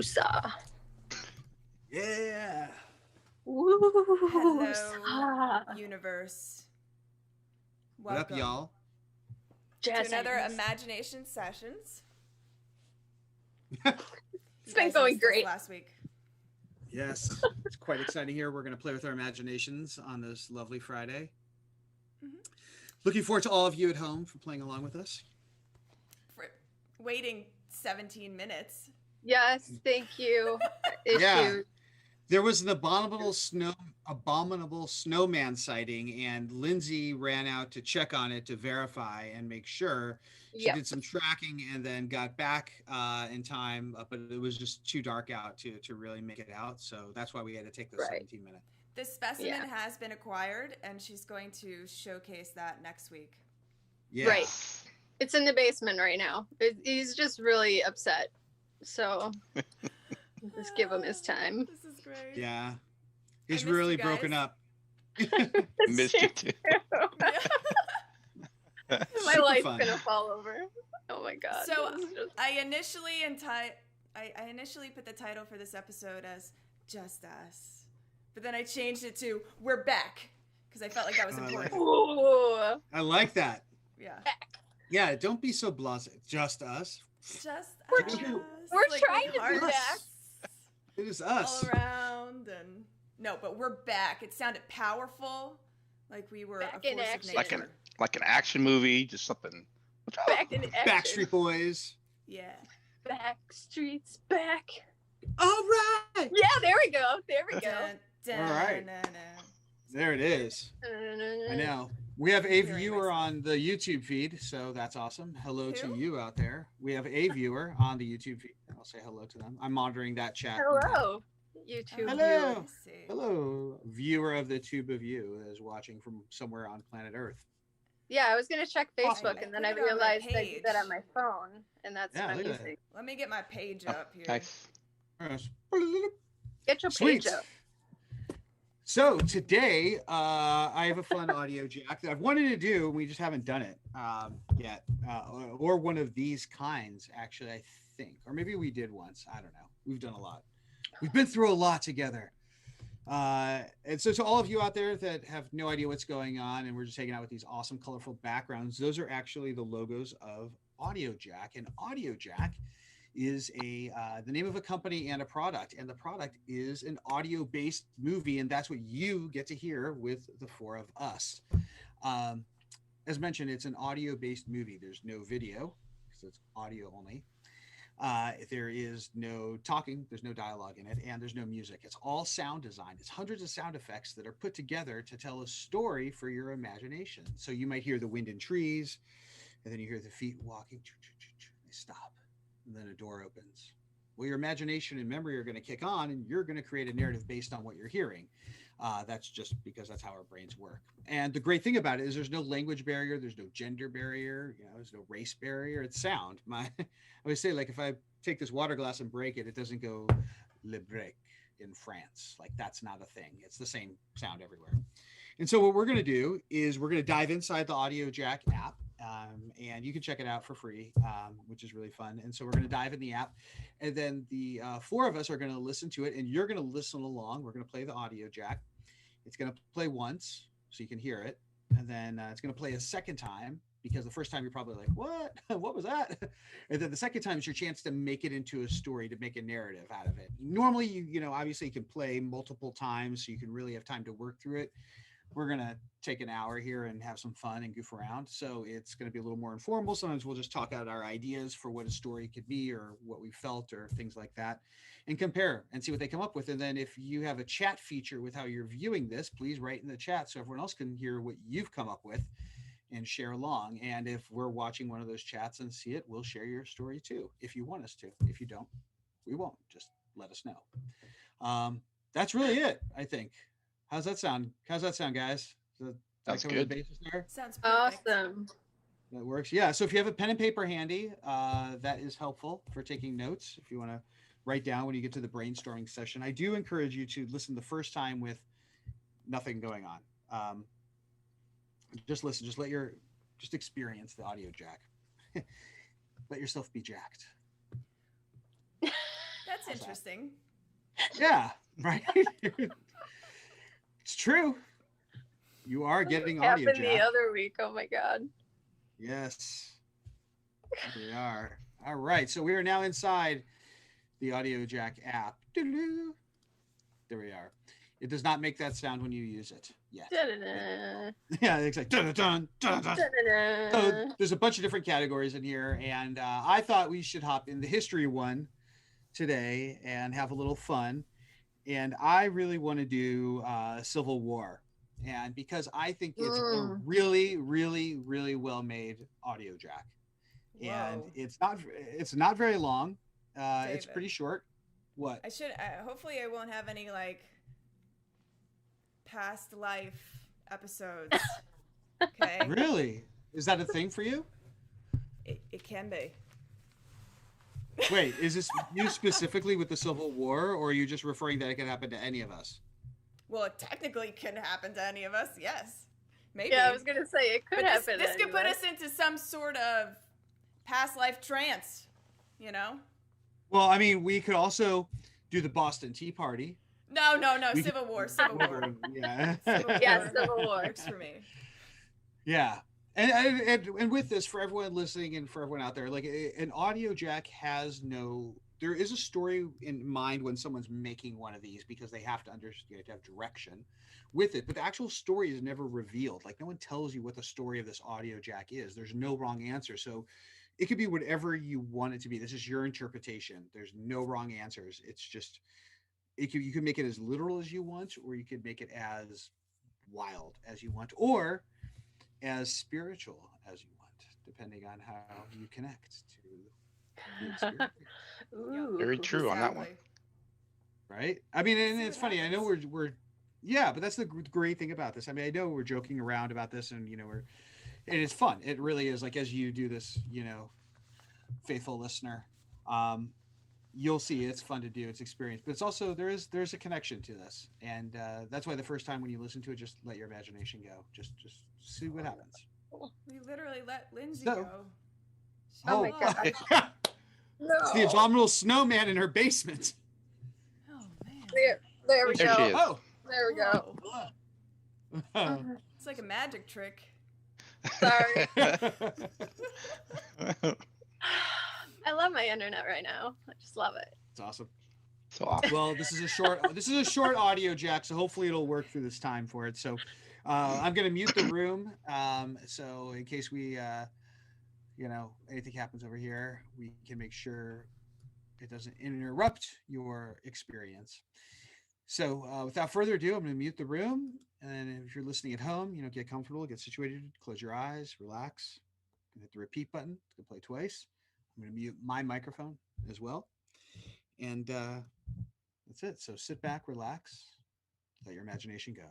Woosa. Yeah. Hello, universe. What up, y'all? To another Imagination Sessions. It's been going great. Last week. Yes, it's quite exciting here. We're going to play with our imaginations on this lovely Friday. Mm-hmm. Looking forward to all of you at home for playing along with us. For waiting 17 minutes. Yes, thank you. Yeah. There was an abominable snowman sighting, and Lindsay ran out to check on it to verify and make sure. She did some tracking and then got back in time, but it was just too dark out to really make it out. So that's why we had to take the 17 minutes. The specimen has been acquired, and she's going to showcase that next week. Yeah. Right. It's in the basement right now. He's just really upset. So just give him his time. This is great. Yeah. He's really broken up. Missed you too. My life's gonna fall over. Oh my god. So I initially put the title for this episode as Just Us. But then I changed it to We're Back. Because I felt like that was important. I like that. Yeah. Yeah, don't be so blasé. Just us. Just us. We're like trying to be back. It is us. All around and no, but we're back. It sounded powerful, like we were back a force of nature. Like an action movie, just something. Back in action. Backstreet Boys. Yeah. Backstreet's back. All right. Yeah, there we go. All right. There it is. I know. We have a viewer on the YouTube feed, so that's awesome. Hello to you out there. We have a viewer on the YouTube feed. I'll say hello to them. I'm monitoring that chat. Hello, YouTube. Hello. Hello, viewer of the tube of you that is watching from somewhere on planet Earth. Yeah, I was going to check Facebook, and then I realized I did that on my phone, and that's what I'm using. Let me get my page up here. Nice. Get your page up. So today, I have a fun Audiojack that I've wanted to do, and we just haven't done it yet, or one of these kinds, actually, I think. Or maybe we did once. I don't know. We've done a lot. We've been through a lot together. And so to all of you out there that have no idea what's going on, and we're just hanging out with these awesome, colorful backgrounds, those are actually the logos of Audiojack. And Audiojack is the name of a company and a product, and the product is an audio-based movie, and that's what you get to hear with the four of us. As mentioned, it's an audio-based movie. There's no video because it's audio only. There is no talking, there's no dialogue in it, and there's no music. It's all sound design. It's hundreds of sound effects that are put together to tell a story for your imagination. So you might hear the wind in trees, and then you hear the feet walking, they stop, and then a door opens. Well, your imagination and memory are going to kick on, and you're going to create a narrative based on what you're hearing. That's just because that's how our brains work. And the great thing about it is there's no language barrier, there's no gender barrier, there's no race barrier. It's sound. I always say, like, if I take this water glass and break it, it doesn't go le break in France. Like, that's not a thing. It's the same sound everywhere. And so what we're going to do is we're going to dive inside the Audiojack app. And you can check it out for free, which is really fun. And so we're going to dive in the app, and then the four of us are going to listen to it, and you're going to listen along. We're going to play the Audiojack. It's going to play once so you can hear it, and then it's going to play a second time, because the first time you're probably like, what? What was that? And then the second time is your chance to make it into a story, to make a narrative out of it. Normally, obviously you can play multiple times, so you can really have time to work through it. We're going to take an hour here and have some fun and goof around. So it's going to be a little more informal. Sometimes we'll just talk out our ideas for what a story could be, or what we felt, or things like that, and compare and see what they come up with. And then if you have a chat feature with how you're viewing this, please write in the chat so everyone else can hear what you've come up with and share along. And if we're watching one of those chats and see it, we'll share your story too, if you want us to. If you don't, we won't. Just let us know. That's really it, I think. How's that sound? Guys? That's good. Sounds perfect. Awesome. That works. Yeah. So if you have a pen and paper handy, that is helpful for taking notes. If you want to write down when you get to the brainstorming session, I do encourage you to listen the first time with nothing going on. Just listen. Just experience the Audiojack. Let yourself be jacked. That that's How's that? interesting. Yeah, right. It's true. You are getting audio Happened the jack. other week. Oh my god. Yes, we are. All right, so we are now inside the Audiojack app. Doo-doo. There we are. It does not make that sound when you use it yet. Da-da-da. Yeah, it's like dun dun dun dun. Da-da-da. So there's a bunch of different categories in here, and I thought we should hop in the history one today and have a little fun. And I really want to do Civil War, and because I think it's a really, really, really well made audio jack, and Whoa. it's not very long. It's David. pretty short. What? I should. Hopefully, I won't have any like past life episodes. Okay. Really? Is that a thing for you? It can be. Wait, is this you specifically with the Civil War, or are you just referring that it can happen to any of us? Well, it technically can happen to any of us. Yes. Maybe. Yeah, I was gonna say it could But happen. this could put anyway. us into some sort of past life trance. You know? Well, I mean, we could also do the Boston Tea Party. No. We Civil War. Civil War. Yeah. Civil War. Yeah, Civil War. Works for me. Yeah. And with this, for everyone listening and for everyone out there, like an audio jack there is a story in mind when someone's making one of these, because they have to understand, to have direction with it, but the actual story is never revealed. Like, no one tells you what the story of this audio jack is. There's no wrong answer. So it could be whatever you want it to be. This is your interpretation. There's no wrong answers. It's just, you can make it as literal as you want, or you could make it as wild as you want, or as spiritual as you want, depending on how you connect to the experience. Ooh. Very true on that one. Exactly. Right? I mean, and See it's what funny. I know happens. we're yeah, but that's the great thing about this. I mean, I know we're joking around about this, and and it's fun. It really is. Like, as you do this, faithful listener, you'll see it's fun to do. It's experience, but it's also there's a connection to this, and that's why the first time when you listen to it, just let your imagination go. Just see what happens. We literally let Lindsay So- go. Oh my Shut up. God. No. It's the abominable snowman in her basement. Oh man. There we There go. she is. Oh. There we go. Whoa. It's like a magic trick. Sorry. I love my internet right now. I just love it. It's awesome. So awesome. Well, this is a short audio jack, so hopefully it'll work through this time for it. So I'm going to mute the room. So in case we, anything happens over here, we can make sure it doesn't interrupt your experience. So without further ado, I'm going to mute the room. And if you're listening at home, get comfortable, get situated, close your eyes, relax. Hit the repeat button. It's going to play twice. I'm going to mute my microphone as well. And that's it. So sit back, relax, let your imagination go.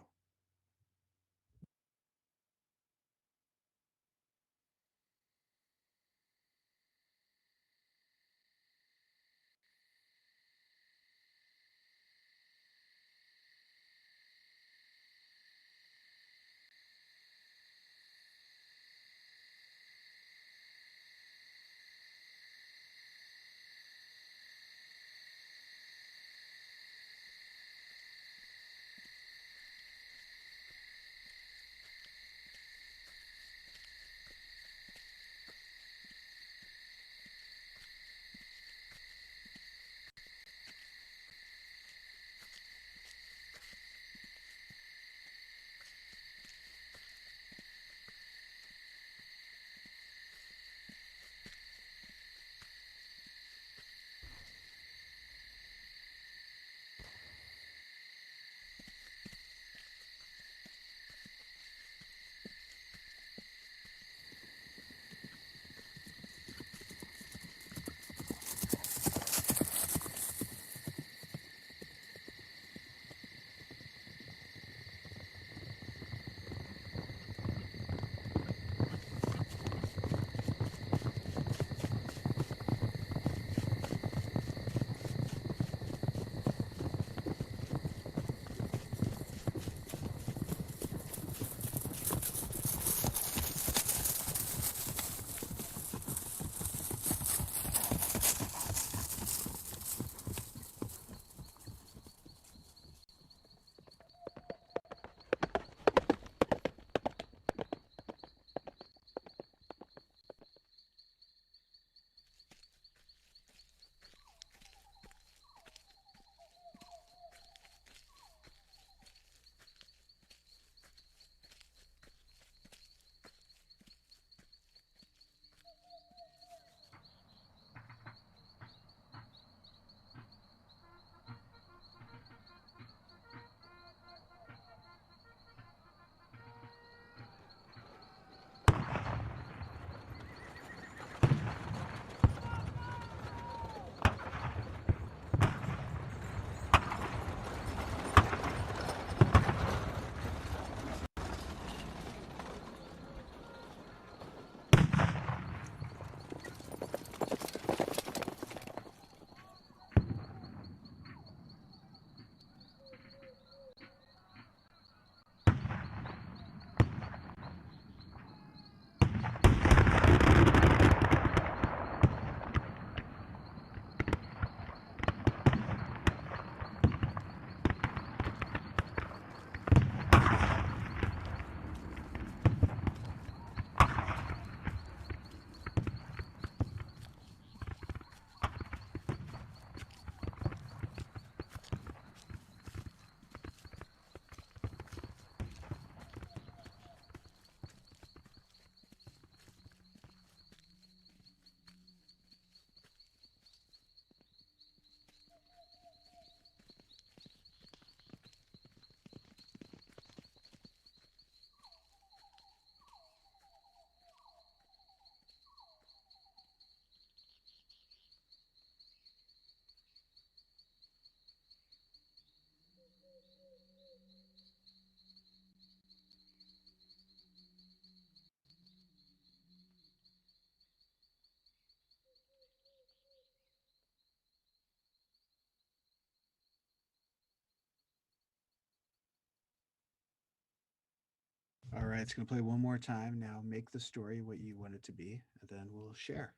right, it's going to play one more time. Now make the story what you want it to be, and then we'll share.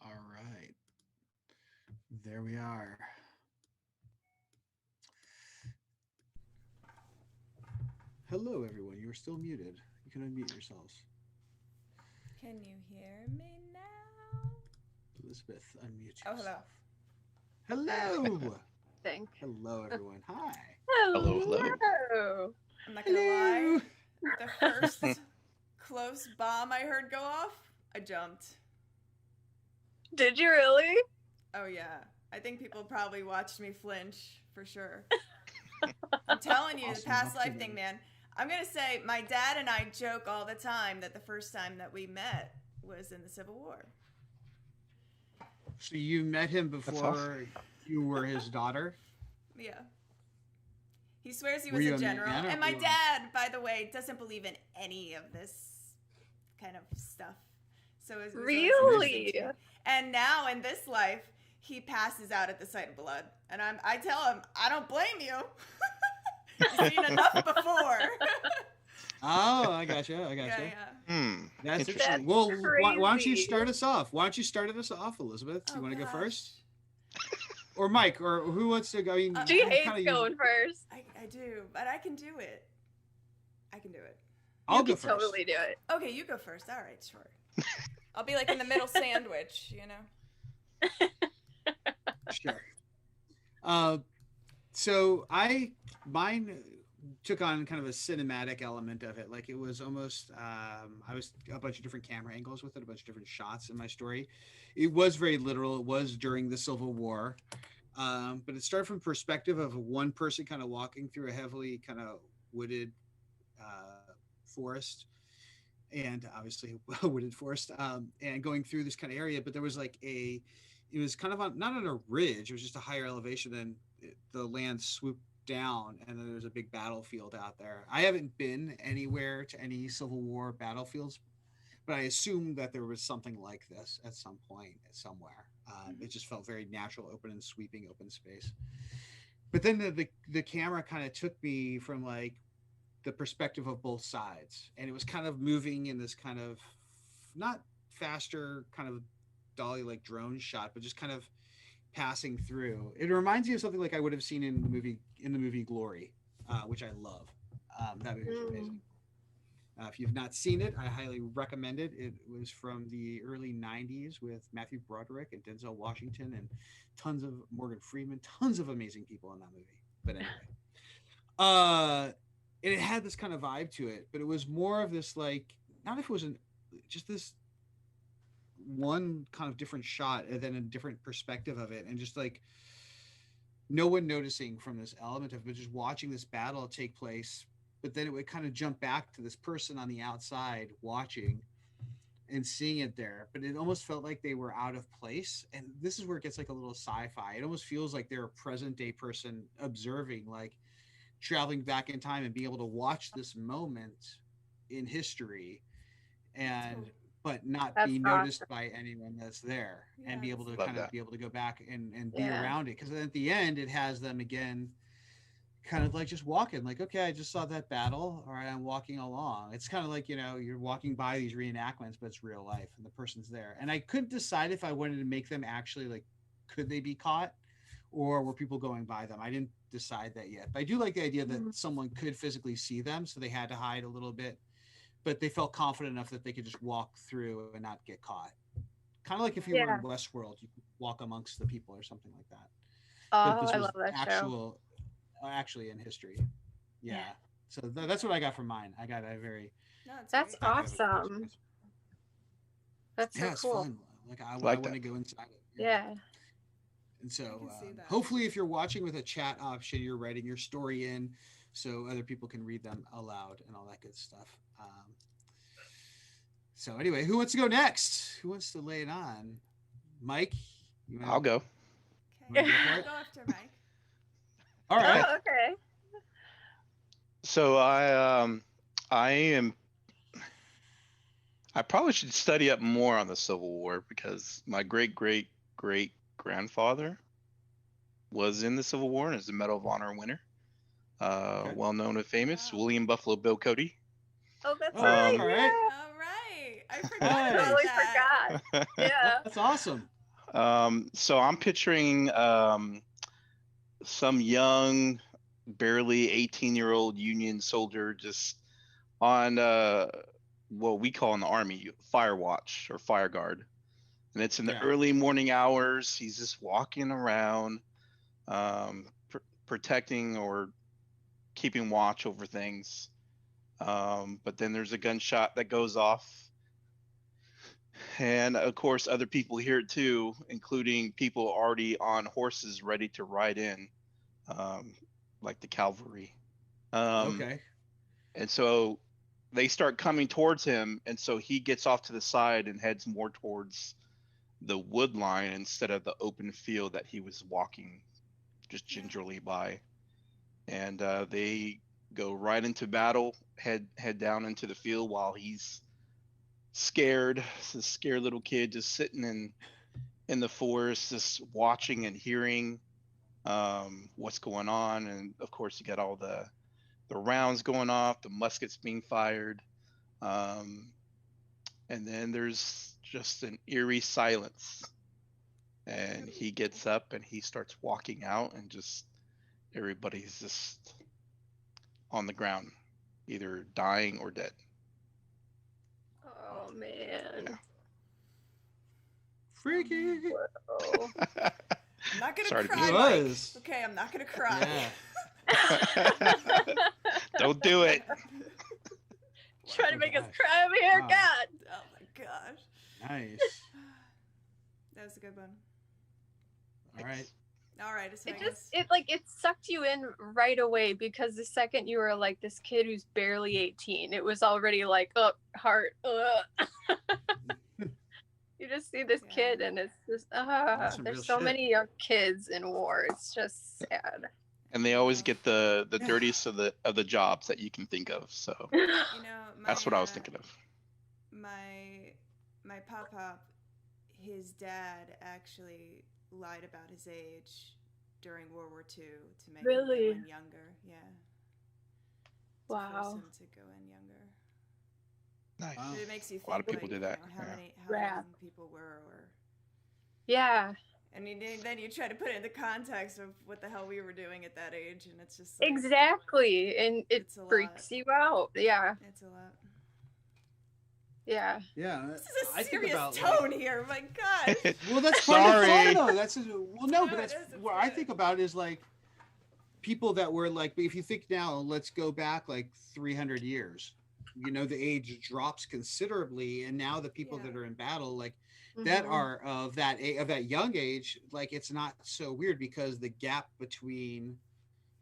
All right. There we are. Hello, everyone. You are still muted. You can unmute yourselves. Can you hear me now? Elizabeth, unmute Oh, yourself. hello. Hello. Think. Hello, everyone. Hi. Hello, hello. Hello. I'm not gonna lie. The first close bomb I heard go off, I jumped. Did you really? Oh yeah. I think people probably watched me flinch for sure. I'm telling you, Awesome. the past life Absolutely. thing, man. I'm gonna say my dad and I joke all the time that the first time that we met was in the Civil War. So you met him That's before you were his daughter? Yeah. He swears he Were was you a a general. man or And my were you dad, by the way, doesn't believe in any of this kind of stuff. So it was Really? interesting to me. And now in this life, he passes out at the sight of blood, and I tell him, I don't blame you. You've seen enough before. Oh, I gotcha. Yeah. That's Interesting. interesting. Well, why don't you crazy. start us off? Why don't you start us off, Elizabeth? You Oh, want to go gosh. first? Or Mike, or who wants to go? I mean, She She you hates kinda going first. I do, but I can do it. I'll You go can first. totally do it. Okay, you go first. All right, sure. I'll be like in the middle sandwich, you know? Sure. So mine took on kind of a cinematic element of it. Like it was almost, I was a bunch of different camera angles with it, a bunch of different shots in my story. It was very literal. It was during the Civil War. But it started from perspective of one person kind of walking through a heavily kind of wooded forest, and obviously a wooded forest, and going through this kind of area. But there was like it was kind of not on a ridge. It was just a higher elevation than the land swooped down, and then there's a big battlefield out there. I haven't been anywhere to any Civil War battlefields, but I assume that there was something like this at some point somewhere. It just felt very natural, open and sweeping open space. But then the camera kind of took me from like the perspective of both sides, and it was kind of moving in this kind of not faster kind of dolly like drone shot, but just kind of passing through. It reminds me of something like I would have seen in the movie Glory, which I love. That movie was amazing. If you've not seen it, I highly recommend it. It was from the early 90s with Matthew Broderick and Denzel Washington and tons of Morgan Freeman, tons of amazing people in that movie. But anyway, and it had this kind of vibe to it, but it was more of this like, not if it wasn't just this one kind of different shot and then a different perspective of it, and just like no one noticing from this element of it, just watching this battle take place. But then it would kind of jump back to this person on the outside watching and seeing it there. But it almost felt like they were out of place. And this is where it gets like a little sci-fi. It almost feels like they're a present day person observing, like traveling back in time and being able to watch this moment in history and but not That's be awesome. noticed by anyone that's there, and be able to Love kind of that. be able to go back and be around it. Because at the end it has them again kind of like just walking like, okay, I just saw that battle, all right, I'm walking along. It's kind of like, you know, you're walking by these reenactments, but it's real life and the person's there. And I couldn't decide if I wanted to make them actually like, could they be caught or were people going by them? I didn't decide that yet, but I do like the idea that someone could physically see them, so they had to hide a little bit, but they felt confident enough that they could just walk through and not get caught. Kind of like if you were in Westworld, you could walk amongst the people or something like that. Oh, I love that show. Actually in history. Yeah. So that's what I got from mine. I got a very That's awesome. That's so it's cool. fun. Like I Like want to that. go inside it. Yeah. And so can see that. hopefully if you're watching with a chat option, you're writing your story in so other people can read them aloud and all that good stuff. So anyway, who wants to go next? Who wants to lay it on? Mike? I'll go. Okay. Go for I'll it? go after Mike. All right. Oh, okay. So I probably should study up more on the Civil War because my great grandfather was in the Civil War and is a Medal of Honor winner. Well known and famous, Wow. William Buffalo Bill Cody. Oh, that's Oh, right. all right. Yeah. All right. I I forgot about totally that. forgot. Yeah. That's awesome. So I'm picturing some young, barely 18-year-old Union soldier just on what we call in the Army fire watch or fire guard. And it's in the early morning hours. He's just walking around, protecting or keeping watch over things. But then there's a gunshot that goes off. And of course, other people hear it too, including people already on horses ready to ride in, like the cavalry. Okay. And so they start coming towards him. And so he gets off to the side and heads more towards the wood line instead of the open field that he was walking just gingerly by. And they go right into battle, head down into the field while he's scared. This scared little kid just sitting in the forest, just watching and hearing what's going on. And of course, you got all the rounds going off, the muskets being fired, um, and then there's just an eerie silence. And he gets up and he starts walking out, and just everybody's just on the ground, either dying or dead. Oh man. Yeah. Freaky. Whoa. I'm not gonna Sorry to be- cry, It Mike. was. Okay, I'm not gonna cry. Yeah. Don't do it. Trying to Oh, make us gosh. cry over here, Wow. God. Oh my gosh. Nice. That was a good one. All right. All right, so I It guess just it sucked you in right away, because the second you were like this kid who's barely 18, it was already like, oh, heart. You just see this Yeah. kid and it's just That's some real there's so shit. many young kids in war. It's just sad. And they always get the dirtiest of the jobs that you can think of. So you know that's what I was thinking of. My pop, his dad actually lied about his age during World War II to make him Really? go in younger. Yeah. To Wow. force him to go in younger. Nice. Wow. But it makes you think A lot of people like, do that, how yeah. how Rad. young people were, or Yeah, and then you try to put it in the context of what the hell we were doing at that age, and it's just like, exactly. And it It's a freaks you out. Yeah, It's a lot. yeah. Yeah. This is I a think serious about, tone here. My God. Well, that's part of the Sorry. fun, though. That's well, no, No, but it that's is, it's what I good. think about is like people that were like. If you think now, let's go back like 300 years. You know, the age drops considerably, and now the people Yeah. that are in battle, like that Mhm. are of that young age, like it's not so weird because the gap between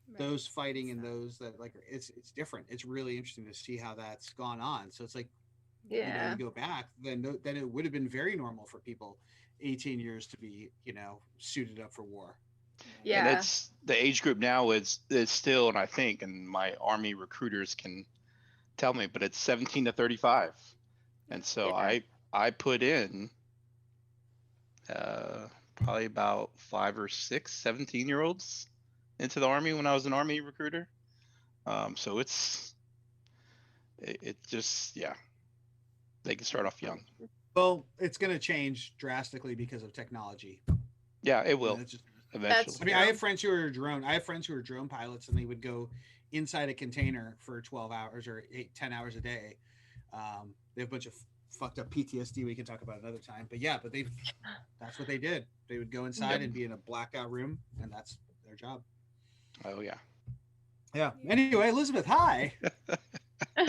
Right. those fighting It's and not. those that like it's different. It's really interesting to see how that's gone on. So it's like, Yeah. you go back, then it would have been very normal for people 18 years to be, suited up for war. Yeah. And it's the age group now is still, and I think, and my Army recruiters can tell me, but it's 17 to 35. And so Yeah. I put in probably about 5 or 6 17-year-olds into the Army when I was an Army recruiter. So it just, yeah, they can start off young. Well, it's going to change drastically because of technology. Yeah, it will It's just- eventually. I mean, I have friends who are drone pilots, and they would go inside a container for 12 hours or 10 hours a day. They have a bunch of fucked up PTSD we can talk about another time. But yeah, that's what they did. They would go inside and be in a blackout room, and that's their job. Oh yeah. Yeah. Anyway, Elizabeth, hi. Oh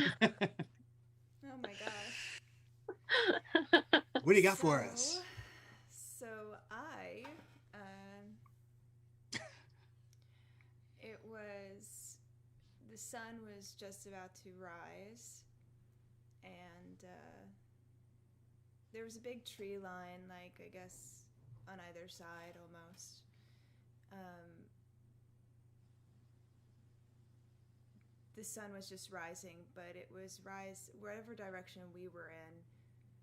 my gosh. What do you got for us? So it was, the sun was just about to rise, and there was a big tree line, like I guess on either side almost. The sun was just rising, but it was wherever direction we were in.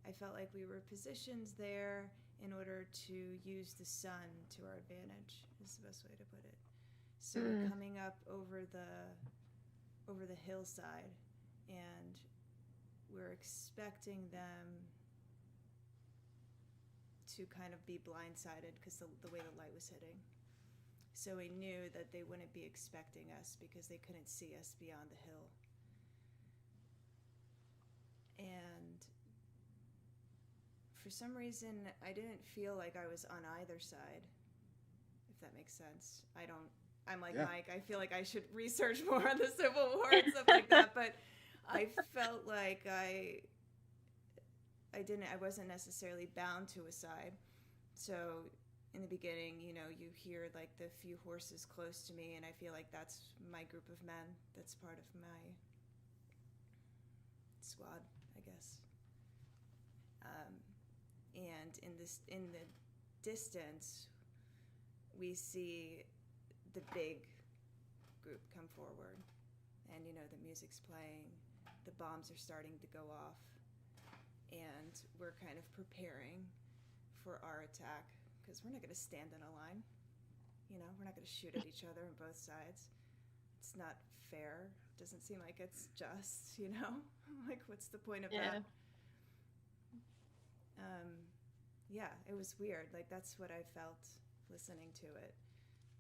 I felt like we were positioned there in order to use the sun to our advantage, is the best way to put it. So we're coming up over the hillside, and we're expecting them to kind of be blindsided because the way the light was hitting. So we knew that they wouldn't be expecting us because they couldn't see us beyond the hill. And for some reason, I didn't feel like I was on either side, if that makes sense. I'm like, Yeah. Mike, I feel like I should research more on the Civil War and stuff like that, but I felt like I wasn't necessarily bound to a side. So in the beginning, you hear like the few horses close to me, and I feel like that's my group of men. That's part of my squad, I guess. And in the distance, we see the big group come forward, and the music's playing, the bombs are starting to go off, and we're kind of preparing for our attack because we're not going to stand in a line. You know, we're not going to shoot at each other on both sides. It's not fair. Doesn't seem like it's just, you know? Like, what's the point of that? Yeah, it was weird. Like, that's what I felt listening to it.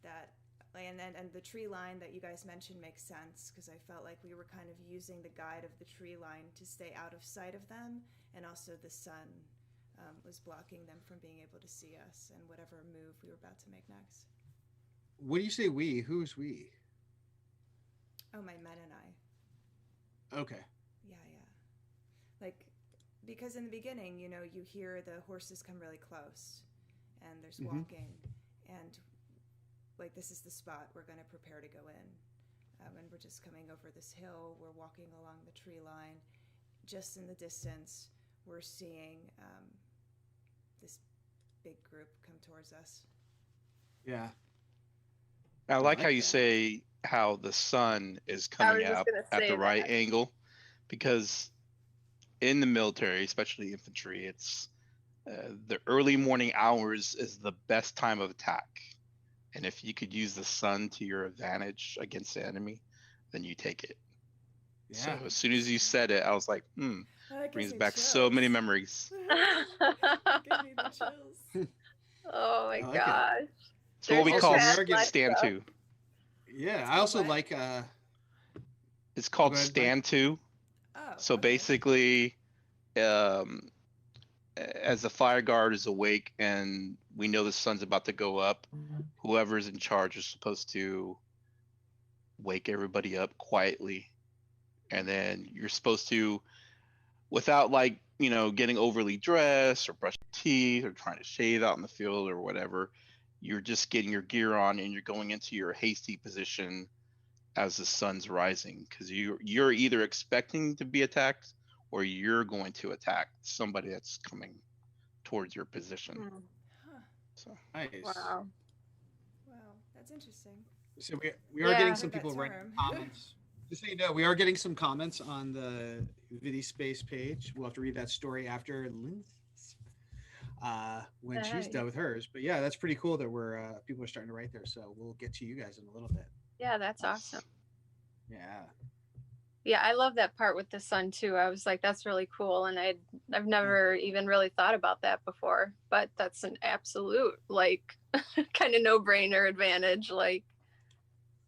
That, and the tree line that you guys mentioned makes sense because I felt like we were kind of using the guide of the tree line to stay out of sight of them, and also the sun was blocking them from being able to see us and whatever move we were about to make next. What do you say we? Who's we? Oh, my men and I. Okay. Yeah. Like, because in the beginning, you know, you hear the horses come really close and there's walking, and like, this is the spot we're going to prepare to go in. And we're just coming over this hill. We're walking along the tree line. Just in the distance, we're seeing this big group come towards us. Yeah. I like how you say how the sun is coming out at the right angle, because in the military, especially infantry, it's the early morning hours is the best time of attack. And if you could use the sun to your advantage against the enemy, then you take it. Yeah. So as soon as you said it, I was like, brings back chills. So many memories. Give me the chills. Oh my gosh. It's what we call stand to. Yeah, I also like it's called stand to. Oh. So basically, as the fire guard is awake and we know the sun's about to go up, whoever's in charge is supposed to wake everybody up quietly, and then you're supposed to, without like, you know, getting overly dressed or brushing teeth or trying to shave out in the field or whatever, you're just getting your gear on and you're going into your hasty position as the sun's rising, because you're either expecting to be attacked or you're going to attack somebody that's coming towards your position. Huh. So nice. Wow, that's interesting. So we are getting some people writing comments. Just so you know, we are getting some comments on the VidiSpace page. We'll have to read that story after Lindsay's, when she's done with hers. But yeah, that's pretty cool that we're people are starting to write there. So we'll get to you guys in a little bit. Yeah, that's awesome. Yeah, I love that part with the sun too. I was like, that's really cool, and I've never even really thought about that before. But that's an absolute like kind of no-brainer advantage. Like,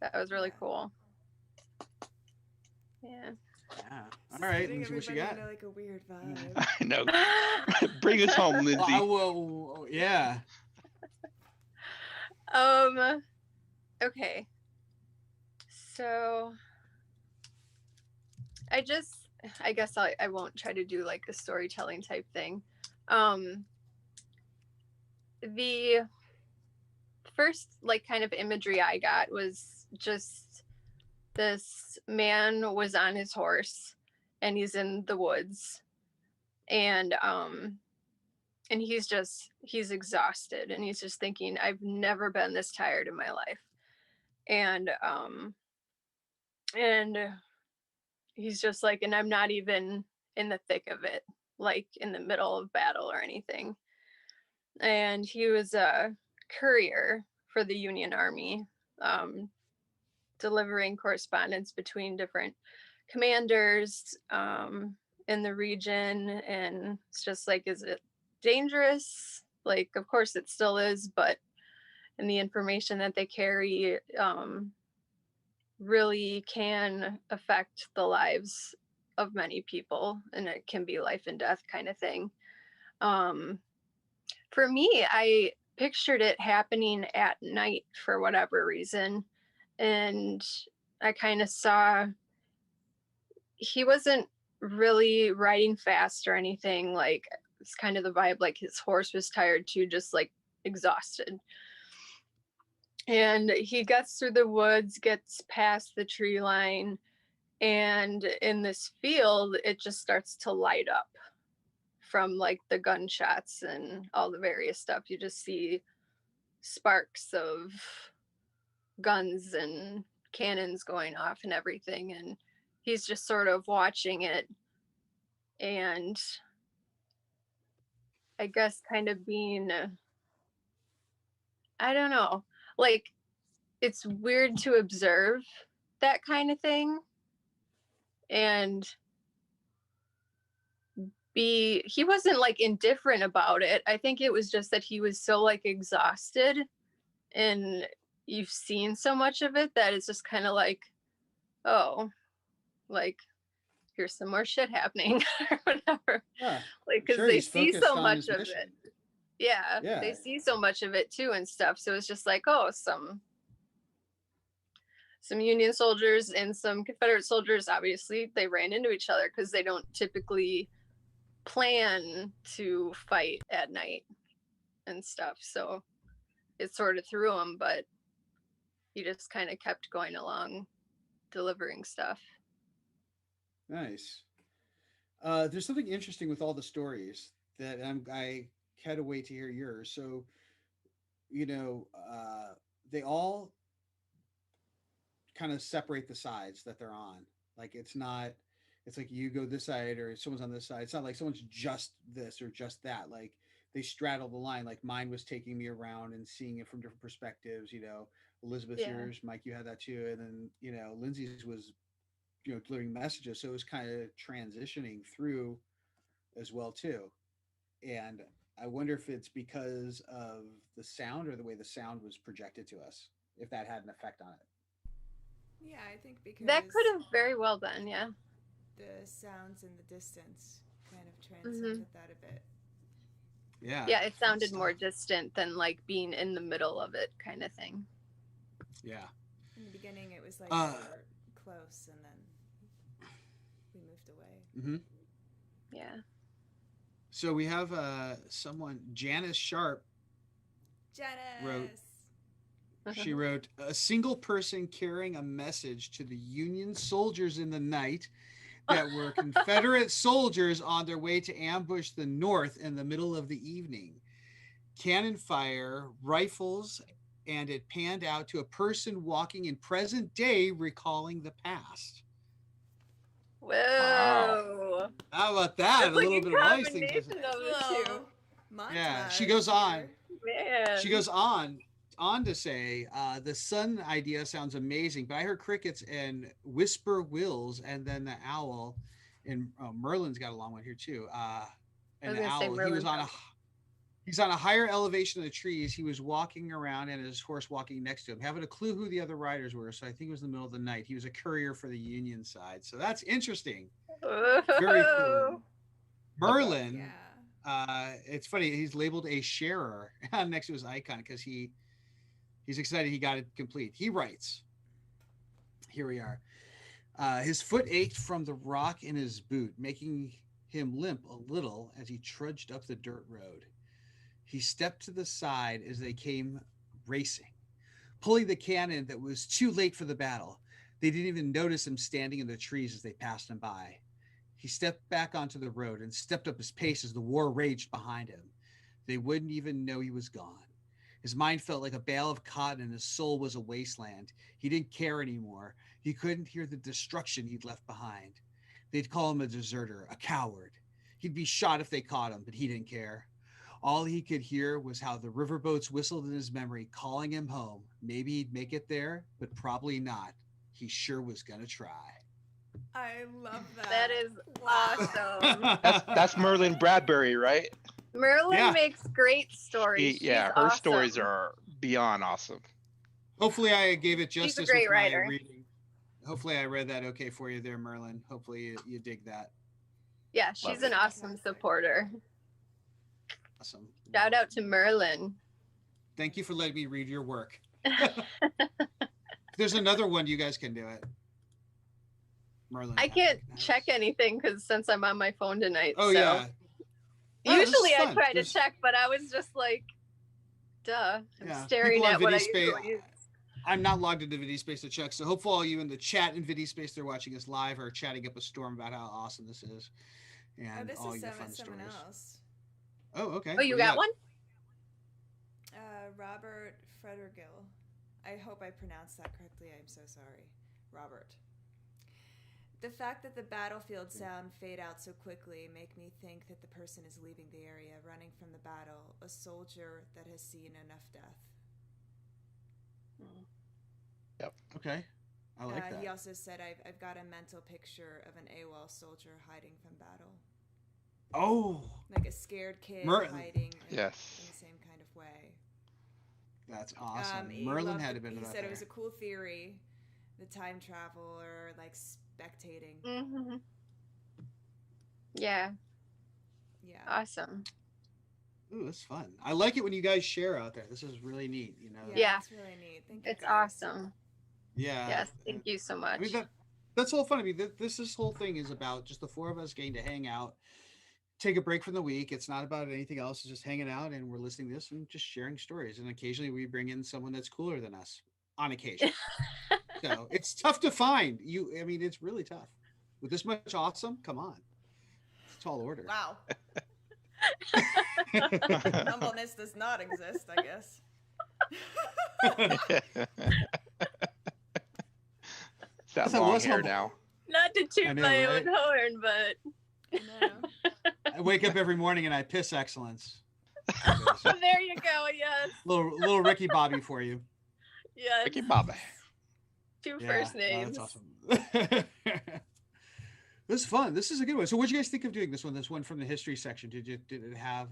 that was really cool. Yeah. All right, Lindsay, what you got? Like a weird vibe. I know. Bring us home, Lindsay. Yeah. Okay. So I guess I won't try to do like a storytelling type thing. The first like kind of imagery I got was just this man was on his horse and he's in the woods, and he's exhausted, and he's just thinking, I've never been this tired in my life. And he's just like, and I'm not even in the thick of it, like in the middle of battle or anything. And he was a courier for the Union Army, delivering correspondence between different commanders in the region. And it's just like, is it dangerous? Like, of course it still is, but and the information that they carry really can affect the lives of many people, and it can be life and death kind of thing. For me, I pictured it happening at night for whatever reason, and I kind of saw he wasn't really riding fast or anything. Like, it's kind of the vibe, like his horse was tired too, just like exhausted. And he gets through the woods, gets past the tree line, and in this field, it just starts to light up from like the gunshots and all the various stuff. You just see sparks of guns and cannons going off and everything. And he's just sort of watching it. And I guess, kind of being, I don't know, like, it's weird to observe that kind of thing and he wasn't like indifferent about it. I think it was just that he was so like exhausted and you've seen so much of it that it's just kind of like, oh, like here's some more shit happening or whatever. Yeah, Like, because sure. they He's see focused so on much his of mission. it. Yeah, Yeah. they see so much of it too and stuff. So it's just like, oh, some Union soldiers and some Confederate soldiers, obviously, they ran into each other because they don't typically plan to fight at night and stuff. So it sort of threw him, but he just kind of kept going along delivering stuff. Nice. There's something interesting with all the stories that I had to wait to hear yours. So, you know, they all kind of separate the sides that they're on. Like it's not, it's like you go this side or someone's on this side. It's not like someone's just this or just that. Like they straddle the line. Like mine was taking me around and seeing it from different perspectives. You know, Elizabeth's Yeah. yours, Mike, you had that too, and then Lindsay's was delivering messages. So it was kind of transitioning through as well too. And I wonder if it's because of the sound or the way the sound was projected to us, if that had an effect on it. Yeah, I think because That could have very well been, yeah. the sounds in the distance kind of Mm-hmm. transcended that a bit. Yeah. Yeah, it sounded more distant than like being in the middle of it kind of thing. Yeah. In the beginning, it was like we were close, and then we moved away. Mm-hmm. Yeah. So we have someone, Janice Sharp, wrote. She wrote, a single person carrying a message to the Union soldiers in the night that were Confederate soldiers on their way to ambush the North in the middle of the evening. Cannon fire, rifles, and it panned out to a person walking in present day recalling the past. Whoa. Wow. How about that? That's a little like bit a of combination icing. of the two. Yeah, she goes on. Man. She goes on to say, the sun idea sounds amazing, but I heard crickets and whisper wills, and then the owl, and Merlin's got a long one here too. And the owl, he's on a higher elevation of the trees. He was walking around and his horse walking next to him. Haven't a clue who the other riders were, so I think it was in the middle of the night. He was a courier for the Union side, so that's interesting. Whoa. Very cool. Merlin, yeah. It's funny, he's labeled a sharer next to his icon because he's excited he got it complete. He writes, here we are. His foot ached from the rock in his boot, making him limp a little as he trudged up the dirt road. He stepped to the side as they came racing, pulling the cannon that was too late for the battle. They didn't even notice him standing in the trees as they passed him by. He stepped back onto the road and stepped up his pace as the war raged behind him. They wouldn't even know he was gone. His mind felt like a bale of cotton and his soul was a wasteland. He didn't care anymore. He couldn't hear the destruction he'd left behind. They'd call him a deserter, a coward. He'd be shot if they caught him, but he didn't care. All he could hear was how the riverboats whistled in his memory, calling him home. Maybe he'd make it there, but probably not. He sure was going to try. I love that. That is awesome. That's Merlin Bradbury, right? Merlin makes great stories. Her awesome. stories are beyond awesome. Hopefully I gave it justice. She's a great with writer. My reading. Hopefully I read that okay for you there, Merlin. Hopefully you dig that. Yeah, she's an awesome supporter. Awesome. Shout out to Merlin. Thank you for letting me read your work. There's another one, you guys can do it. Merlin. I can't check anything because since I'm on my phone tonight. Oh, so. yeah. Usually I try to check, but I was just like, duh. I'm staring at what I usually use. I'm not logged into VidiSpace to check, so hopefully all you in the chat in VidiSpace they're watching us live are chatting up a storm about how awesome this is. And this all is your fun someone stories. else. Oh, okay. Oh, you got one? Robert Fredergill. I hope I pronounced that correctly. I'm so sorry. Robert. The fact that the battlefield sound fade out so quickly make me think that the person is leaving the area, running from the battle, a soldier that has seen enough death. Yep. Okay. I like that. He also said, I've got a mental picture of an AWOL soldier hiding from battle. Oh, Like a scared kid hiding in the same kind of way. That's awesome. Merlin had a bit of that. He said it was a cool theory, the time travel or like spectating. Mm-hmm. Yeah. Yeah. Awesome. Ooh, that's fun. I like it when you guys share out there. This is really neat, you know. Yeah. It's really neat. Thank you. It's guys. awesome. Yeah. Yes, thank you so much. I mean that's all fun. I mean this whole thing is about just the four of us getting to hang out, take a break from the week. It's not about anything else. It's just hanging out and we're listening to this and just sharing stories. And occasionally we bring in someone that's cooler than us on occasion. So it's tough to find. I mean, it's really tough. With this much awesome, come on. It's a tall order. Wow. Humbleness does not exist, I guess. That long hair now. Not to toot my own horn, but No. I wake up every morning and I piss excellence. there you go. Yes. Little Ricky Bobby for you. Yes. Ricky Bobby. Two first names. That's awesome. This is fun. This is a good one. So what did you guys think of doing this one? This one from the history section. Did it have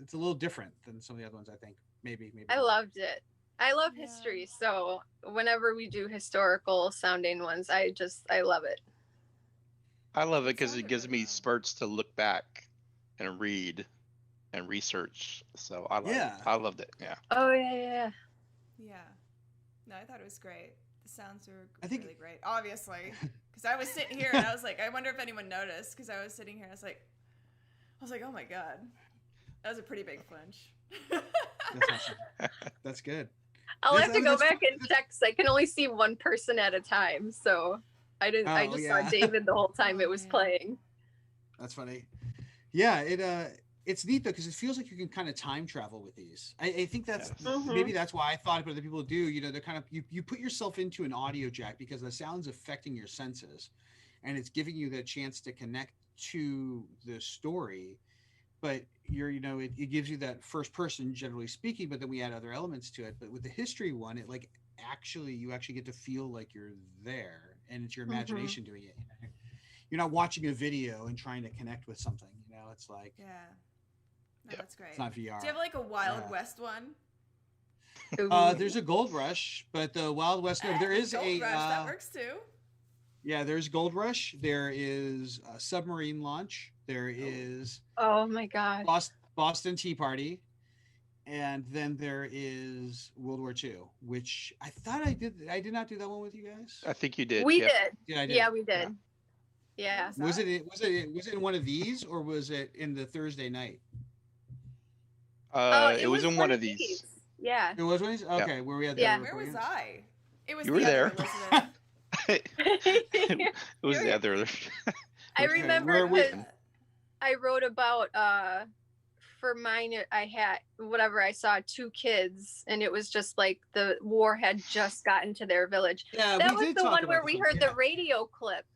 it's a little different than some of the other ones, I think. Maybe. I loved it. I love history, so whenever we do historical sounding ones, I love it. I love it because it gives me spurts to look back and read and research. So I loved it. Yeah. Oh yeah. Yeah. No, I thought it was great. The sounds were really great, obviously. Because I was sitting here and I was like, I wonder if anyone noticed. Because I was sitting here, I was like, oh my god, that was a pretty big flinch. That's awesome. That's good. I'll have to go back and check. I can only see one person at a time, so I didn't. I just saw David the whole time it was playing. That's funny. Yeah, it's neat though because it feels like you can kind of time travel with these. I think that's maybe that's why I thought about other people do. You know, they're kind of you put yourself into an Audiojack because the sound's affecting your senses, and it's giving you the chance to connect to the story. But it gives you that first person, generally speaking, but then we add other elements to it. But with the history one, it you actually get to feel like you're there and it's your imagination doing it. You're not watching a video and trying to connect with something, it's like, no, that's great. It's not VR. Do you have like a Wild West one? There's a Gold Rush, but the Wild West, there is Gold Rush, that works too. Yeah, there's Gold Rush. There is a submarine launch. There is oh my god, Boston Tea Party, and then there is World War II, which I thought I did. I did not do that one with you guys. I think you did. We did. Yeah, we did. Yeah. Was it in one of these or was it in the Thursday night? It was in one of these. Yeah. It was one of these? Okay, where we had where was I? It was you were there. It was the other. I remember because I wrote about for mine I had I saw two kids and it was just like the war had just gotten to their village. Yeah, that was the one where we heard the radio clip.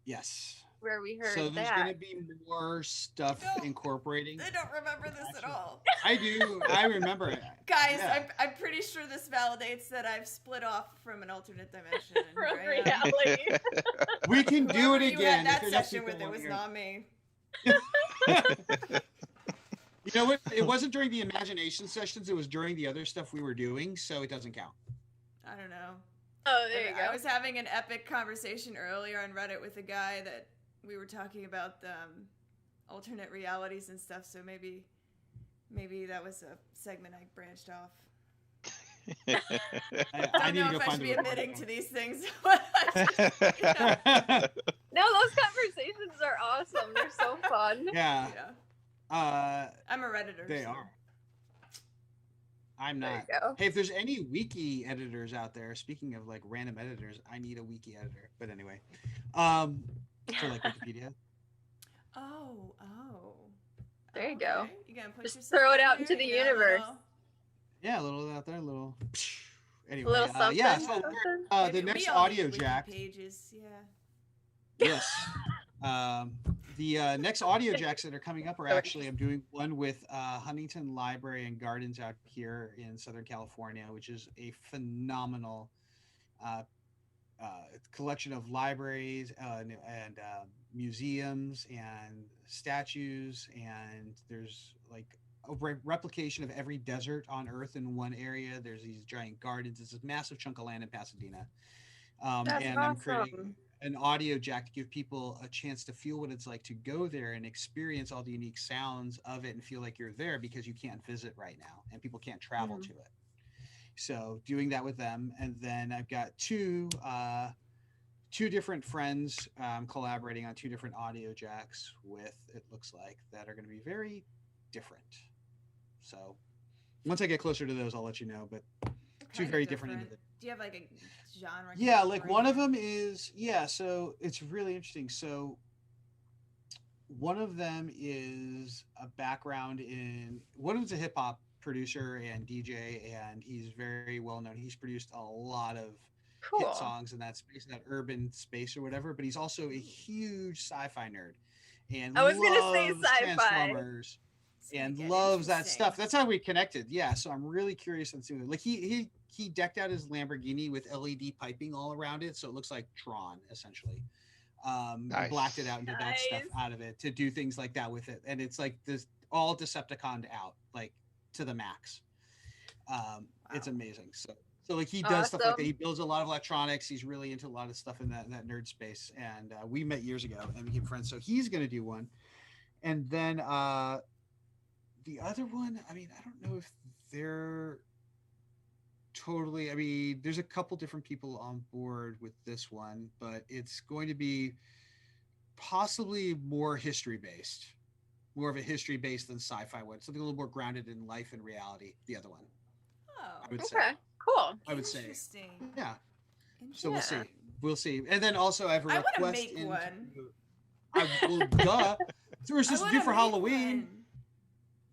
Yes. Where we heard so there's going to be more stuff incorporating. I don't remember this at all. I do. I remember it. Guys, I'm pretty sure this validates that I've split off from an alternate dimension. From reality. We can do it again. That session with it was not me. You know what? It wasn't during the imagination sessions. It was during the other stuff we were doing, so it doesn't count. I don't know. Oh, there you go. I was having an epic conversation earlier on Reddit with a guy that we were talking about alternate realities and stuff, so maybe that was a segment I branched off. I don't know if I should be admitting to these things. No, those conversations are awesome. They're so fun. Yeah. I'm a Redditor. They are. I'm not. Hey, if there's any wiki editors out there, speaking of like random editors, I need a wiki editor. But anyway, for like Wikipedia. Oh. There you go. You gotta put just throw it out into the universe. Yeah, a little out there, a little. Anyway, a little something. So the next Audiojack. Pages, yeah. Yes. The next audio jacks that are coming up are actually, I'm doing one with Huntington Library and Gardens out here in Southern California, which is a phenomenal uh, collection of libraries and museums and statues. And there's like a replication of every desert on Earth in one area. There's these giant gardens. It's this massive chunk of land in Pasadena. That's And I'm creating awesome. an audio jack to give people a chance to feel what it's like to go there and experience all the unique sounds of it and feel like you're there because you can't visit right now and people can't travel Mhm. to it. So doing that with them, and then I've got two different friends collaborating on two different audio jacks with, it looks like, that are going to be very different. So once I get closer to those, I'll let you know. But two Kind very of different different. into Do you have like a genre? yeah, like one of category? them is, yeah, so it's really interesting. So one of them is a background in, one of them's a hip hop producer and DJ, and he's very well known. He's produced a lot of hit Cool. songs in that space, that urban space or whatever. But he's also a huge sci-fi nerd and I was gonna say loves sci-fi. Transformers It's gonna and get loves that interesting. stuff. That's how we connected. Yeah, so I'm really curious and see. Like he decked out his Lamborghini with LED piping all around it, so it looks like Tron essentially. And blacked it Nice. out and did that stuff Nice. out of it to do things like that with it. And it's like this all Decepticon out, like to the max. It's Wow. amazing. So like he does stuff like that. Awesome. He builds a lot of electronics. He's really into a lot of stuff in that nerd space. And we met years ago and became friends. So he's going to do one. And then the other one, I mean, I don't know if they're totally, I mean, there's a couple different people on board with this one, but it's going to be possibly more history based, more of a history based than sci-fi one, something a little more grounded in life and reality. The other one, I Oh, would say. Okay. Cool. I would say, interesting. yeah. So we'll Interesting. Yeah. see. We'll see. And then also I have a I want to request make into. one. I will, duh. So we're I supposed to want do to for make Halloween. one.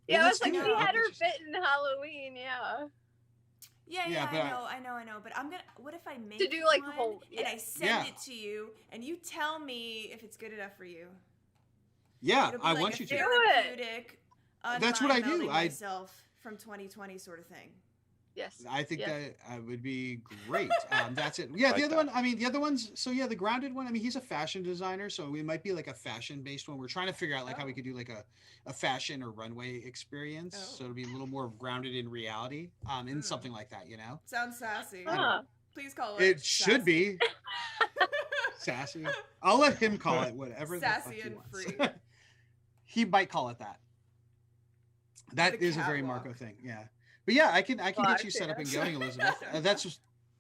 Yeah, Well, I let's was like, do it. we I'll had get her you. fit in Halloween, yeah. Yeah, Yeah, but I know. But I'm gonna. What if I make To do like a one whole, and yeah. I send Yeah. it to you, and you tell me if it's good enough for you? Yeah, It'll be I like want a you to. Do it. therapeutic, That's what I unmind do. melding myself from 2020 sort of thing. Yes. I think Yes. that would be great. That's it. Yeah, the Like other that. one. I mean, the other ones. So yeah, the grounded one. I mean, he's a fashion designer, so it might be like a fashion based one. We're trying to figure out like how we Oh. could do like a fashion or runway experience, so Oh. it'll be a little more grounded in reality, in something like that. You know, Sounds sassy. I don't know. Huh. Please call it. It should sassy. be sassy. I'll let him call it whatever the fuck Sassy he and wants. free. He might call it that. That The is a very Marco catwalk. thing. Yeah. But yeah, I can get Fuck, you set up and yeah. going, Elizabeth.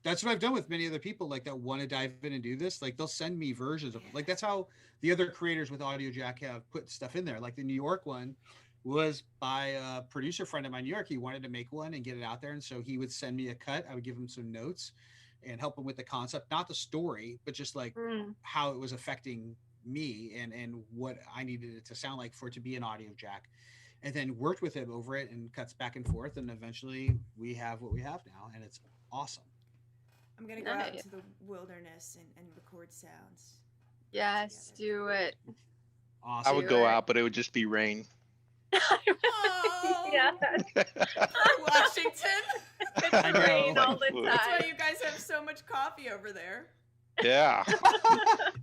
That's what I've done with many other people like that want to dive in and do this. Like they'll send me versions of it. Like that's how the other creators with Audiojack have put stuff in there. Like the New York one was by a producer friend of mine in New York. He wanted to make one and get it out there, and so he would send me a cut. I would give him some notes and help him with the concept, not the story, but just like Mm. how it was affecting me and what I needed it to sound like for it to be an audio jack, and then worked with him over it and cuts back and forth, and eventually we have what we have now, and it's awesome. I'm gonna go out Nice. into the wilderness and record sounds. Yes, do it. I Awesome. would go out, but it would just be rain. Oh, Yeah. Washington. I It's rain know. all the That's why time. you guys have so much coffee over there. Yeah.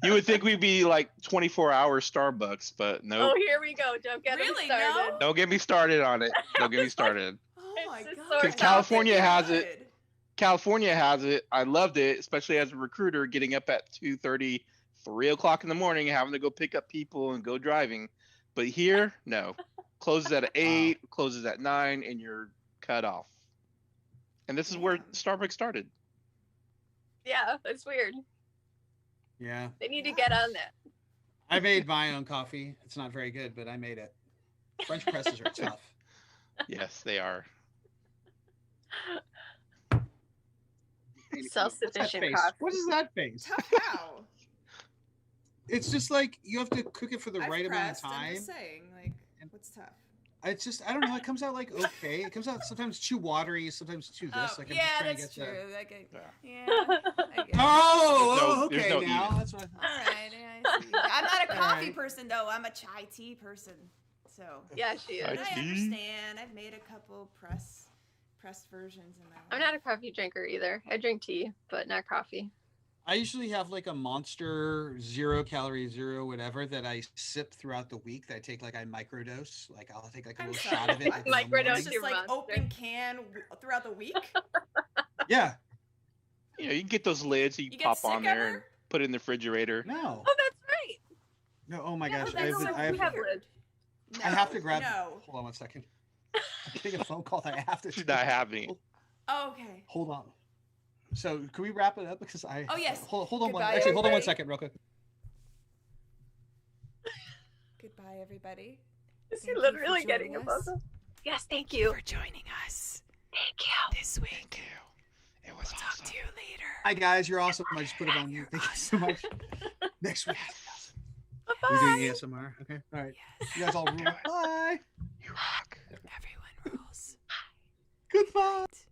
You would think we'd be like 24-hour Starbucks, but Oh, nope. here we go. Don't get him Really? started. No? Don't get me started on it. Don't get me It's like- started. Oh It's my just god. sort of- 'Cause California has Good. it. California has it. I loved it, especially as a recruiter, getting up at 2:30, 3 o'clock in the morning, having to go pick up people and go driving. But here, no. Closes at 8, closes at 9, and you're cut off. And this is where Damn. Starbucks started. Yeah, it's weird. Yeah. They need to get on that. I made my own coffee. It's not very good, but I made it. French presses are tough. Yes, they are. Self-sufficient What's that face? coffee. What is that face? Tough how? It's just like you have to cook it for the I've right amount of pressed, I'm time. just saying, like, what's tough? It's just I don't know. It comes out like okay. It comes out sometimes too watery, sometimes too this. Like I'm yeah, just trying that's to get true. Like, Yeah. yeah, I get it. Oh, There's okay no now. eating. That's what. All right, not a All coffee right. person though. I'm a chai tea person. So Yeah, she Chai is. I tea? understand. I've made a couple pressed versions in my life. I'm not a coffee drinker either. I drink tea, but not coffee. I usually have like a Monster 0 calorie, zero whatever that I sip throughout the week. That I take like I microdose. Like I'll take like a I'm little sorry, shot of it. what? Like, in the Microdose morning. It's just your like Monster. open can throughout the week. Yeah. You know, you can get those lids, you You get pop sick on there ever? and put it in the refrigerator. No. Oh, that's right. No. Oh my Yeah, gosh. oh, I that's have, so I have, we have weird. lids. I have to No, grab. No. Hold on one second. I'm getting a phone call that I have to. She's take. not having it. Oh, okay. Hold on. So can we wrap it up? Because I. Oh, yes. Hold on. Goodbye, Actually, hold on one everybody. second, real quick. Goodbye, everybody. Is Thank he you for literally getting joining a phone us. call? Yes, thank Thank you you. for joining us Thank you. this week. It was Talk awesome. to you later. Hi guys, you're awesome. I just put it on you. You're Thank you so much. Next week. Bye-bye. We're doing ASMR. Okay. All right. Yes. You guys all rule. Bye. You rock. Everyone rules. Goodbye. Right.